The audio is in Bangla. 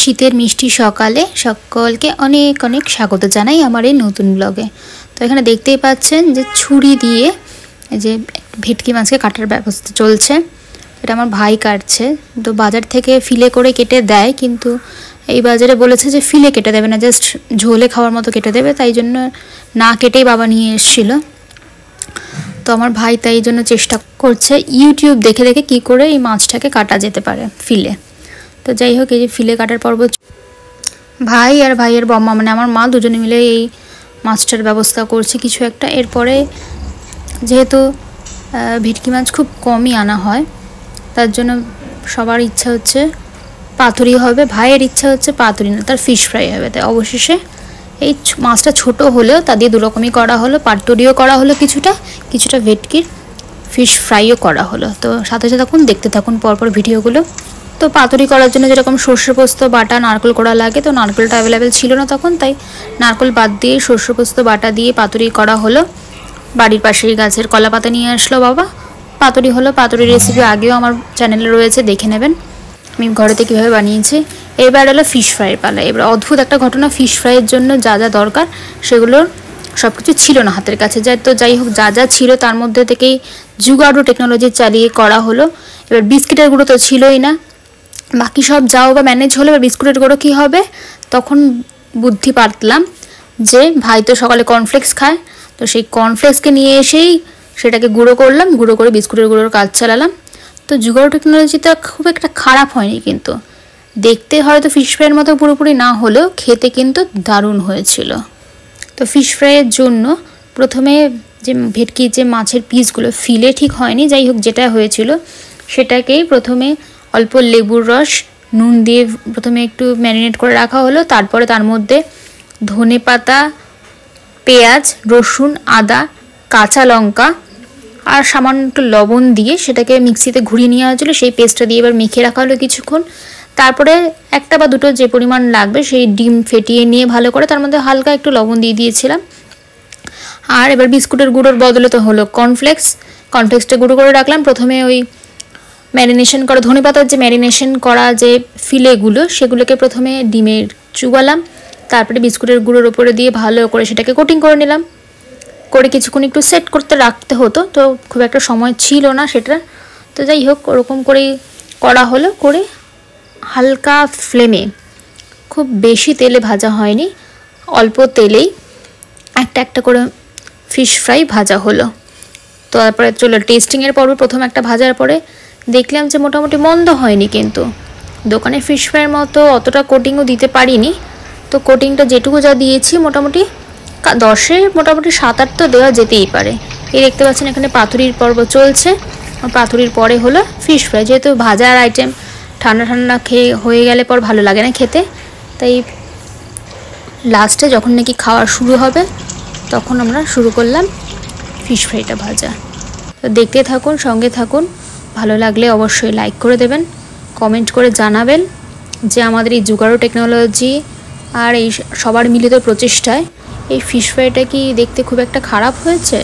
শীতের মিষ্টি সকালে সকলকে অনেক অনেক স্বাগত জানাই আমার এই নতুন ব্লগে। তো এখানে দেখতেই পাচ্ছেন যে ছুরি দিয়ে যে ভেটকি মাছকে কাটার ব্যবস্থা চলছে। এটা আমার ভাই কাটছে। তো বাজার থেকে ফিলে করে কেটে দেয়, কিন্তু এই বাজারে বলেছে যে ফিলে কেটে দেবে না, জাস্ট ঝোলে খাওয়ার মতো কেটে দেবে, তাই জন্য না কেটেই বাবা নিয়ে এসেছিল। তো আমার ভাই তাই জন্য চেষ্টা করছে ইউটিউব দেখে দেখে কী করে এই মাছটাকে কাটা যেতে পারে ফিলে। তো যাই হোক, এই যে ফিলে কাটার পর্ব ভাই আর ভাইয়ের বম্মা মানে আমার মা দুজনে মিলে এই মাছটার ব্যবস্থা করছে কিছু একটা। এরপরে যেহেতু ভেটকি মাছ খুব কমই আনা হয়, তার জন্য সবার ইচ্ছা হচ্ছে পাতুরি হবে। ভাইয়ের ইচ্ছা হচ্ছে পাতুরি না, তার ফিশ ফ্রাই হবে। তাই অবশেষে এই মাছটা ছোট হলেও তা দিয়ে দুরকমই করা হলো, পাতুরিও করা হলো, কিছুটা ভেটকির ফিশ ফ্রাইও করা হলো। তো সাথে সাথে দেখতে থাকুন পরপর ভিডিওগুলো। তো পাতুরি করার জন্য যেরকম সর্ষে পোস্ত বাটা নারকেল করা লাগে, তো নারকেলটা অ্যাভেলেবেল ছিল না তখন, তাই নারকেল বাদ দিয়ে সর্ষে পোস্ত বাটা দিয়ে পাতুরি করা হলো। বাড়ির পাশের গাছের কলা পাতা নিয়ে আসলো বাবা, পাতুরি হলো। পাতুরির রেসিপি আগেও আমার চ্যানেলে রয়েছে, দেখে নেবেন আমি ঘরেতে কীভাবে বানিয়েছি। এবার হলো ফিশ ফ্রাইয়ের পালা। এবার অদ্ভুত একটা ঘটনা, ফিশ ফ্রাইয়ের জন্য যা যা দরকার সেগুলোর সব কিছু ছিল না হাতের কাছে। যাই হোক, যা যা ছিল তার মধ্যে থেকেই জুগাড়ু টেকনোলজি চালিয়ে করা হলো। এবার বিস্কিটের গুঁড়ো তো ছিলই না, বাকি সব যাও বা ম্যানেজ হলো। এবার বিস্কুটের গুঁড়ো কী হবে, তখন বুদ্ধি পাতলাম যে ভাই তো সকালে কর্নফ্লেক্স খায়, তো সেই কর্নফ্লেক্সকে নিয়ে এসেই সেটাকে গুঁড়ো করলাম, গুঁড়ো করে বিস্কুটের গুঁড়োর কাজ চালালাম। তো জুগাড়ু টেকনোলজিটা খুব একটা খারাপ হয়নি, কিন্তু দেখতে হয়তো ফিশ ফ্রাইয়ের মতো পুরোপুরি না হলেও খেতে কিন্তু দারুণ হয়েছিল। তো ফিশ ফ্রাইয়ের জন্য প্রথমে যে ভেটকির যে মাছের পিসগুলো ফিলে ঠিক হয়নি, যাই হোক যেটা হয়েছিল সেটাকেই প্রথমে অল্প লেবুর রস নুন দিয়ে প্রথমে একটু ম্যারিনেট করে রাখা হলো। তারপরে তার মধ্যে ধনে পাতা, পেঁয়াজ, রসুন, আদা, কাঁচা লঙ্কা আর সামান্য একটু লবণ দিয়ে সেটাকে মিক্সিতে ঘুরিয়ে নেওয়া হয়েছিলো। সেই পেস্টটা দিয়ে এবার মেখে রাখা হলো কিছুক্ষণ। তারপরে একটা বা দুটো যে পরিমাণ লাগবে সেই ডিম ফেটিয়ে নিয়ে ভালো করে তার মধ্যে হালকা একটু লবণ দিয়ে দিয়েছিলাম। আর এবার বিস্কুটের গুঁড়োর বদলে তো হলো কর্নফ্লেক্সটা গুঁড়ো করে রাখলাম। প্রথমে ওই ম্যারিনেশন করা ধনে পাতার যে ম্যারিনেশন করা যে ফিলেগুলো সেগুলোকে প্রথমে ডিমের চুবালাম, তারপরে বিস্কুটের গুঁড়োর ওপরে দিয়ে ভালো করে সেটাকে কোটিং করে নিলাম। করে কিছুক্ষণ একটু সেট করতে রাখতে হতো, তো খুব একটা সময় ছিল না সেটা। তো যাই হোক, ওরকম করেই করা হলো। করে হালকা ফ্লেমে, খুব বেশি তেলে ভাজা হয়নি, অল্প তেলেই একটা একটা করে ফিশ ফ্রাই ভাজা হলো। তো তারপরে চলো টেস্টিংয়ের পর্ব। প্রথম একটা ভাজার পরে দেখলাম যে মোটামুটি মন্দ হয়নি, কিন্তু দোকানের ফিশ ফ্রাইয়ের মতো অতটা কোটিংও দিতে পারিনি। তো কোটিংটা যেটুকু যা দিয়েছি মোটামুটি 10-এ মোটামুটি 7-8 তো দেওয়া যেতেই পারে। এই দেখতে পাচ্ছেন এখানে পাতুরির পর্ব চলছে, আর পাতুরির পরে হলো ফিশ ফ্রাই। যেহেতু ভাজার আইটেম ঠান্ডা ঠান্ডা হয়ে গেলে পর ভালো লাগে না খেতে, তাই লাস্টে যখন নাকি খাওয়া শুরু হবে তখন আমরা শুরু করলাম ফিশ ফ্রাইটা ভাজা। তো দেখতে থাকুন, সঙ্গে থাকুন। ভালো লাগলে অবশ্যই লাইক করে দেবেন, কমেন্ট করে জানাবেন যে আমাদের এই জুগাড়ু টেকনোলজি আর এই সবার মিলিত প্রচেষ্টায় এই ফিশ ফ্রাইটা কি দেখতে খুব একটা খারাপ হয়েছে।